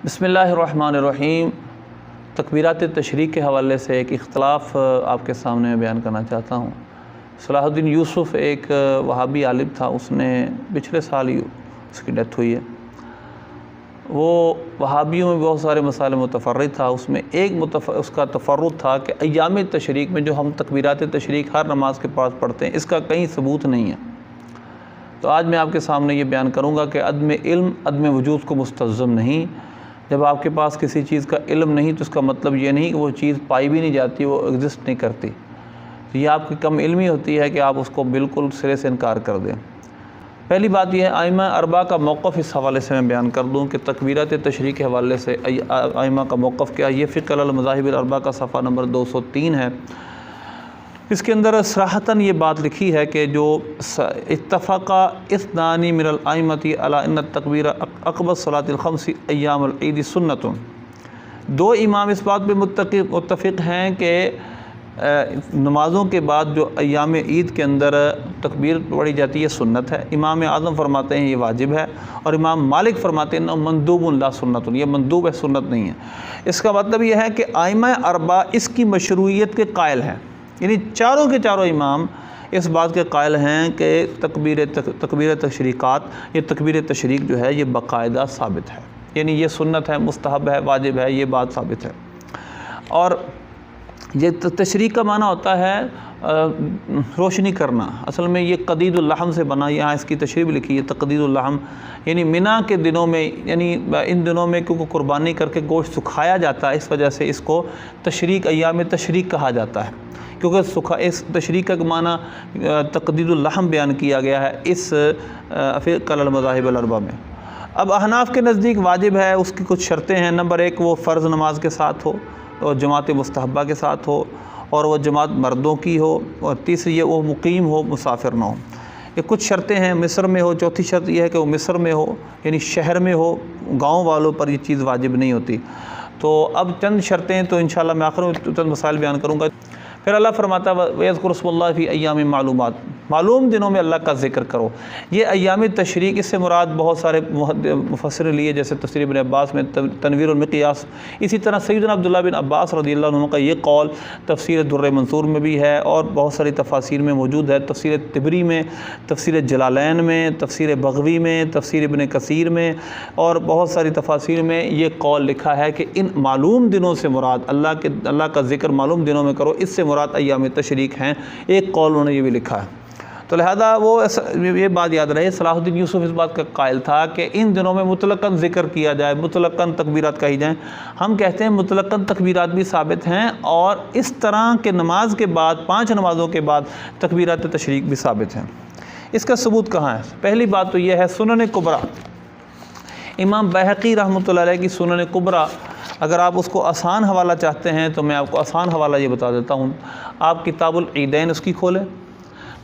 بسم اللہ الرحمن الرحیم۔ تکبیرات تشریق کے حوالے سے ایک اختلاف آپ کے سامنے میں بیان کرنا چاہتا ہوں۔ صلاح الدین یوسف ایک وہابی عالم تھا، اس نے پچھلے سال ہی اس کی ڈیتھ ہوئی ہے۔ وہ وہابیوں میں بہت سارے مسائل متفرد تھا، اس میں ایک اس کا تفرد تھا کہ ایام تشریق میں جو ہم تکبیرات تشریق ہر نماز کے پاس پڑھتے ہیں، اس کا کہیں ثبوت نہیں ہے۔ تو آج میں آپ کے سامنے یہ بیان کروں گا کہ عدم علم عدم وجود کو مستلزم نہیں۔ جب آپ کے پاس کسی چیز کا علم نہیں تو اس کا مطلب یہ نہیں کہ وہ چیز پائی بھی نہیں جاتی، وہ ایگزسٹ نہیں کرتی۔ تو یہ آپ کی کم علمی ہوتی ہے کہ آپ اس کو بالکل سرے سے انکار کر دیں۔ پہلی بات یہ ہے، ائمہ اربعہ کا موقف اس حوالے سے میں بیان کر دوں کہ تکبیرات تشریق کے حوالے سے ائمہ کا موقف کیا۔ یہ فقہ المذاہب الاربعہ کا صفحہ نمبر 203 ہے۔ اس کے اندر صراحتاً یہ بات لکھی ہے کہ جو اتفق اثنان من الائمۃ علی ان التکبیر عقب الصلاۃ الخمس ایام العید سنۃ۔ دو امام اس بات پہ متفق ہیں کہ نمازوں کے بعد جو ایام عید کے اندر تکبیر پڑھی جاتی ہے سنت ہے۔ امام اعظم فرماتے ہیں یہ واجب ہے، اور امام مالک فرماتے ہیں مندوب لا سنت، یہ مندوب ہے، سنت نہیں ہے۔ اس کا مطلب یہ ہے کہ ائمہ اربعہ اس کی مشروعیت کے قائل ہیں، یعنی چاروں کے چاروں امام اس بات کے قائل ہیں کہ تکبیر تشریقات، یہ تکبیر تشریق جو ہے یہ باقاعدہ ثابت ہے، یعنی یہ سنت ہے، مستحب ہے، واجب ہے، یہ بات ثابت ہے۔ اور یہ تشریق کا معنی ہوتا ہے روشنی کرنا۔ اصل میں یہ قدید اللحم سے بنا، یہاں اس کی تشریح لکھی ہے تقدید اللحم، یعنی منی کے دنوں میں، یعنی ان دنوں میں کیونکہ قربانی کر کے گوشت سکھایا جاتا ہے، اس وجہ سے اس کو تشریق ایام تشریق کہا جاتا ہے، کیونکہ اس تشریق کا معنی تقدید اللحم بیان کیا گیا ہے اس فقہ المذاہب الاربعہ میں۔ اب احناف کے نزدیک واجب ہے، اس کی کچھ شرطیں ہیں۔ نمبر ایک، وہ فرض نماز کے ساتھ ہو اور جماعت مستحبہ کے ساتھ ہو، اور وہ جماعت مردوں کی ہو، اور تیسری یہ وہ مقیم ہو، مسافر نہ ہو۔ یہ کچھ شرطیں ہیں، مصر میں ہو۔ چوتھی شرط یہ ہے کہ وہ مصر میں ہو، یعنی شہر میں ہو، گاؤں والوں پر یہ چیز واجب نہیں ہوتی۔ تو اب چند شرطیں تو انشاءاللہ میں آخر میں چند مسائل بیان کروں گا۔ پھر اللہ فرماتا ہے وَيَذْكُرُ اسْمَ اللَّهِ فِي أَيَّامٍ مَعْلُومَاتٍ، معلوم دنوں میں اللہ کا ذکر کرو۔ یہ ایام تشریق، اس سے مراد بہت سارے مفسر لیے، جیسے تفسیر ابن عباس میں تنویر المقیاس، اسی طرح سیدنا عبداللہ بن عباس رضی اللہ عنہ کا یہ قول تفسیر در منصور میں بھی ہے، اور بہت ساری تفاسیر میں موجود ہے، تفسیر طبری میں، تفسیر جلالین میں، تفسیر بغوی میں، تفسیر ابن کثیر میں، اور بہت ساری تفاسیر میں یہ قول لکھا ہے کہ ان معلوم دنوں سے مراد اللہ کا ذکر معلوم دنوں میں کرو، اس سے مراد ایام تشریق ہیں۔ ایک قول انہوں نے یہ بھی لکھا ہے۔ تو لہذا وہ یہ بات یاد رہے، صلاح الدین یوسف اس بات کا قائل تھا کہ ان دنوں میں مطلقاً ذکر کیا جائے، مطلقاً تکبیرات کہی جائیں۔ ہم کہتے ہیں مطلقاً تکبیرات بھی ثابت ہیں، اور اس طرح کے نماز کے بعد، 5 نمازوں کے بعد تکبیرات تشریق بھی ثابت ہیں۔ اس کا ثبوت کہاں ہے؟ پہلی بات تو یہ ہے سنن کبریٰ، امام بہقی رحمۃ اللہ علیہ کی سنن کبریٰ۔ اگر آپ اس کو آسان حوالہ چاہتے ہیں تو میں آپ کو آسان حوالہ یہ بتا دیتا ہوں۔ آپ کتاب العیدین اس کی کھولیں،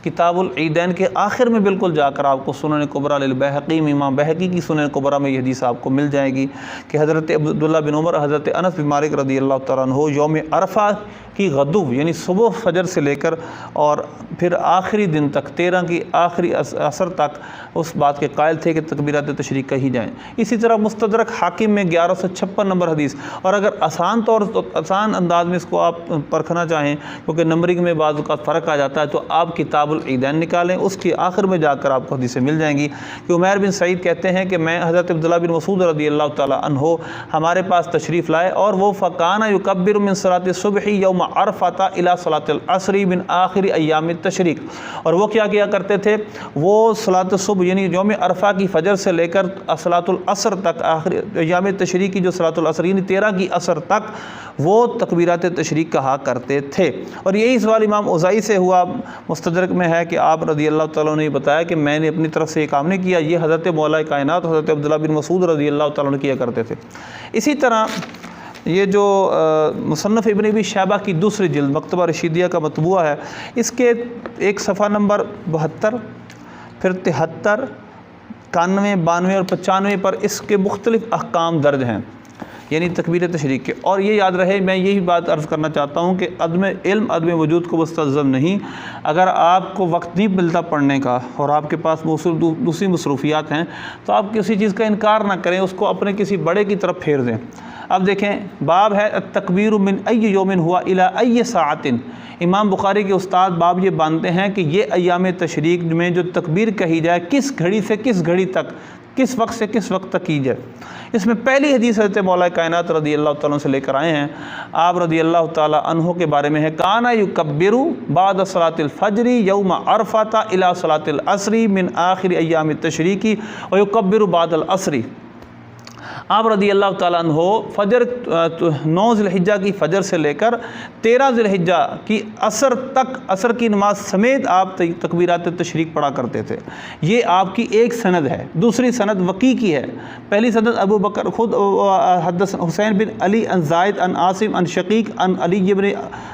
کتاب العیدین کے آخر میں بالکل جا کر آپ کو سنن کبریٰ للبیہقی، امام بہقی کی سنن کبریٰ میں یہ حدیث آپ کو مل جائے گی کہ حضرت عبداللہ بن عمر، حضرت انس بن مالک رضی اللہ تعالیٰ عنہ یوم عرفہ کی غدو، یعنی صبح فجر سے لے کر اور پھر آخری دن تک، 13 کی آخری عصر تک اس بات کے قائل تھے کہ تکبیرات تشریق کہی جائیں۔ اسی طرح مستدرک حاکم میں 1156 نمبر حدیث۔ اور اگر آسان انداز میں اس کو آپ پرکھنا چاہیں، کیونکہ نمبرنگ میں بعض اوقات فرق آ جاتا ہے، تو آپ کتاب العیدین نکالیں، اس کے آخر میں جا کر آپ کو حدیثیں مل جائیں گی کہ عمیر بن سعید کہتے ہیں کہ میں حضرت عبداللہ بن مسعود رضی اللہ تعالیٰ عنہ ہمارے پاس تشریف لائے، اور وہ فَكَانَ يُكَبِّرُ مِن صَلَاةِ الصُّبْحِ يَوْمَ عَرْفَةَ إِلَى صَلَاةِ الْعَصْرِ مِنْ آخِرِ أَيَّامِ التَّشْرِيق۔ اور وہ کیا کرتے تھے، وہ صلاۃ الصبح یعنی یوم عرفہ کی فجر سے لے کر صلاۃ العصر تک، آخری ایام تشریق کی جو صلاۃ العصر یعنی 13 کی عصر تک وہ تکبیرات تشریق کہا کرتے تھے۔ اور یہی سوال امام اوزائی سے ہوا، مستدرک میں ہے کہ آپ رضی اللہ تعالیٰ نے بتایا کہ میں نے اپنی طرف سے یہ کام نہیں کیا، یہ حضرت مولا کائنات حضرت عبداللہ بن مسعود رضی اللہ تعالیٰ نے کیا کرتے تھے۔ اسی طرح یہ جو مصنف ابن ابی شیبہ کی دوسری جلد مکتبہ رشیدیہ کا مطبوعہ ہے، اس کے ایک صفحہ نمبر 72، پھر 73، 91، 92 اور 95 پر اس کے مختلف احکام درج ہیں۔ یعنی تکبیر تشریق کے۔ اور یہ یاد رہے، میں یہی بات عرض کرنا چاہتا ہوں کہ عدم علم عدم وجود کو مستلزم نہیں۔ اگر آپ کو وقت نہیں ملتا پڑھنے کا اور آپ کے پاس دوسری مصروفیات ہیں تو آپ کسی چیز کا انکار نہ کریں، اس کو اپنے کسی بڑے کی طرف پھیر دیں۔ اب دیکھیں، باب ہے التکبیر من ای یوم ہوا الی ای ساعت۔ امام بخاری کے استاد باب یہ باندھتے ہیں کہ یہ ایام تشریق میں جو تکبیر کہی جائے کس گھڑی سے کس گھڑی تک، کس وقت سے کس وقت تک کی جائے۔ اس میں پہلی حدیث حضرت مولا کائنات رضی اللہ تعالیٰ سے لے کر آئے ہیں، آپ رضی اللہ تعالیٰ عنہ کے بارے میں ہے، کانا یکبر بعد صلاۃ الفجر یوم عرفہ الی صلاۃ العصر من آخر ایام التشریق ویکبر بعد العصر۔ آپ رضی اللہ تعالیٰ عنہ فجر 9 ذی الحجہ کی فجر سے لے کر 13 ذی الحجہ کی عصر تک، عصر کی نماز سمیت آپ تکبیرات تشریق پڑھا کرتے تھے۔ یہ آپ کی ایک سند ہے۔ دوسری سند وقی کی ہے۔ پہلی سند ابو بکر خود حدث حسین بن علی عن زائد عن عاصم عن شقیق عن علی بن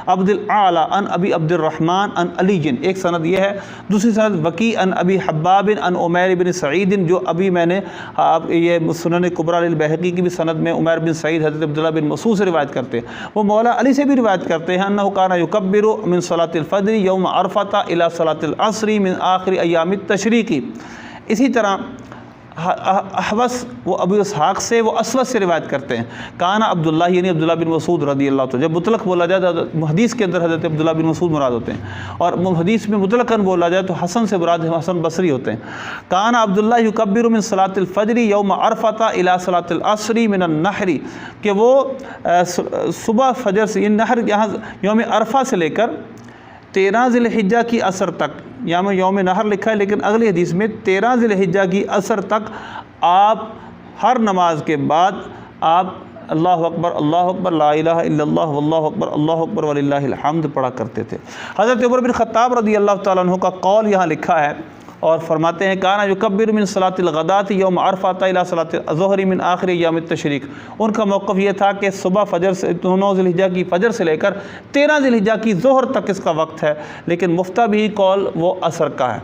عبد الاعلی عن ابی عبد الرحمن عن علی، ایک سند یہ ہے۔ دوسری سند وقی عن ابی حباب عن عمیر بن سعید، جو ابھی میں نے یہ سنن کبریٰ البیہقی کی بھی سند میں عمیر بن سعید حضرت عبداللہ بن مسعود سے روایت کرتے ہیں، وہ مولا علی سے بھی روایت کرتے ہیں، انہ کان یکبر من صلاۃ الفجر یوم عرفہ الی صلاۃ العصر من آخر ایام التشریق۔ اسی طرح احوص وہ ابو اسحاق سے، وہ اسود سے روایت کرتے ہیں، کانا عبداللہ یعنی عبداللہ بن مسعود رضی اللہ عنہ۔ جب مطلق بولا جائے تو حدیث کے اندر حضرت عبداللہ بن مسعود مراد ہوتے ہیں، اور حدیث میں مطلقاً بولا جائے تو حسن سے مراد حسن بصری ہوتے ہیں۔ کانا عبداللہ یکبر من صلاۃ الفجر یوم عرفہ الی صلاۃ العصر من النحر، کہ وہ صبح فجر سے، یہ نحر یہاں یوم عرفہ سے لے کر 13 ذی الحجہ کی عصر تک، یہاں میں یوم نحر لکھا ہے لیکن اگلی حدیث میں 13 ذی الحجہ کی عصر تک آپ ہر نماز کے بعد آپ اللہ اکبر لا الہ الا اللہ واللہ اکبر اللہ اکبر وللہ الحمد پڑھا کرتے تھے۔ حضرت عمر بن خطاب رضی اللہ تعالیٰ عنہ کا قول یہاں لکھا ہے اور فرماتے ہیں، کانا یکبر من صلاۃ الغداۃ یوم عرفہ الی صلاۃ الظہر من آخر ایام التشریق۔ ان کا موقف یہ تھا کہ صبح فجر سے 9 ذی الحجہ کی فجر سے لے کر 13 ذی الحجہ کی ظہر تک اس کا وقت ہے، لیکن مفتہ بھی قول وہ عصر کا ہے۔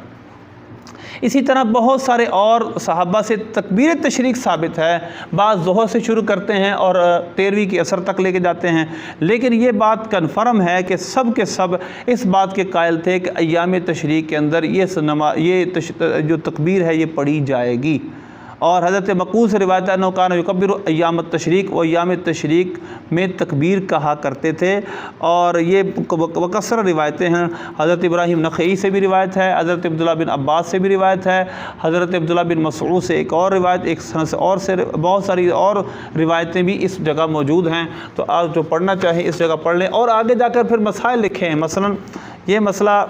اسی طرح بہت سارے اور صحابہ سے تکبیر تشریق ثابت ہے، بعض ظہر سے شروع کرتے ہیں اور 13ویں کی عصر تک لے کے جاتے ہیں، لیکن یہ بات کنفرم ہے کہ سب کے سب اس بات کے قائل تھے کہ ایام تشریق کے اندر یہ جو تکبیر ہے یہ پڑھی جائے گی۔ اور حضرت مقبول سے روایت ہے انہ کان یکبر ایام التشریق، و ایام تشریق میں تکبیر کہا کرتے تھے، اور یہ مکثر روایتیں ہیں۔ حضرت ابراہیم نخعی سے بھی روایت ہے، حضرت عبداللہ بن عباس سے بھی روایت ہے، حضرت عبداللہ بن مسعود سے ایک اور روایت، ایک سند سے اور سے بہت ساری اور روایتیں بھی اس جگہ موجود ہیں۔ تو آپ جو پڑھنا چاہیں اس جگہ پڑھ لیں، اور آگے جا کر پھر مسائل لکھے ہیں۔ مثلا یہ مسئلہ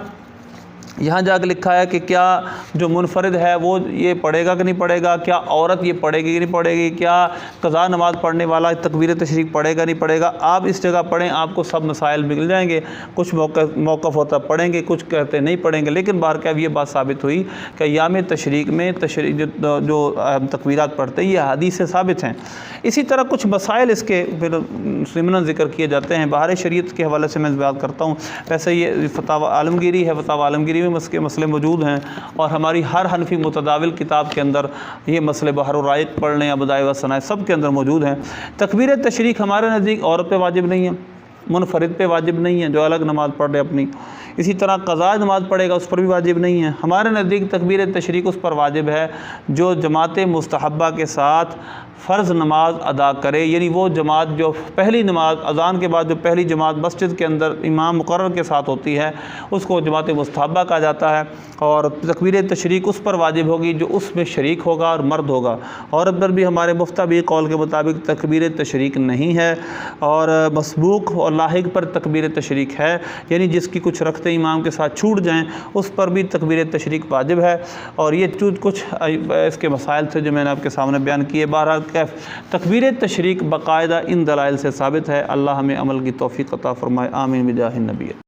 یہاں جا کے لکھا ہے کہ کیا جو منفرد ہے وہ یہ پڑھے گا کہ نہیں پڑھے گا، کیا عورت یہ پڑھے گی کہ نہیں پڑھے گی، کیا قضا نماز پڑھنے والا تکبیر تشریق پڑھے گا نہیں پڑھے گا۔ آپ اس جگہ پڑھیں، آپ کو سب مسائل مل جائیں گے۔ کچھ موقف ہوتا پڑھیں گے، کچھ کہتے نہیں پڑھیں گے، لیکن بہرکیف یہ بات ثابت ہوئی کہ ایام تشریق میں جو تکبیرات پڑھتے ہیں یہ حدیث سے ثابت ہیں۔ اسی طرح کچھ مسائل اس کے پھر ضمناً ذکر کیے جاتے ہیں، بہار شریعت کے حوالے سے میں بات کرتا ہوں۔ ویسے یہ فتاوی عالمگیری ہے، فتاوی عالمگیری میں اس کے مسئلے موجود ہیں، اور ہماری ہر حنفی متداول کتاب کے اندر یہ مسئلے بحر الرائق پڑھ لیں یا بدائع و ثنائے سب کے اندر موجود ہیں۔ تکبیر تشریق ہمارے نزدیک عورت پہ واجب نہیں ہے، منفرد پہ واجب نہیں ہے جو الگ نماز پڑھ رہے اپنی۔ اسی طرح قضاء نماز پڑھے گا اس پر بھی واجب نہیں ہے۔ ہمارے نزدیک تکبیر تشریق اس پر واجب ہے جو جماعت مستحبہ کے ساتھ فرض نماز ادا کرے، یعنی وہ جماعت جو پہلی نماز اذان کے بعد جو پہلی جماعت مسجد کے اندر امام مقرر کے ساتھ ہوتی ہے اس کو جماعت مستحبہ کہا جاتا ہے، اور تکبیر تشریق اس پر واجب ہوگی جو اس میں شریک ہوگا اور مرد ہوگا۔ عورت پر بھی ہمارے مفتبی قول کے مطابق تکبیر تشریق نہیں ہے، اور مسبوق اور لاحق پر تکبیر تشریق ہے، یعنی جس کی کچھ رکھتے امام کے ساتھ چھوٹ جائیں اس پر بھی تکبیر تشریق واجب ہے۔ اور یہ کچھ اس کے مسائل تھے جو میں نے آپ کے سامنے بیان کیے۔ بہرحال تکبیر تشریق باقاعدہ ان دلائل سے ثابت ہے۔ اللہ ہمیں عمل کی توفیق عطا فرمائے، آمین بجاہ النبی۔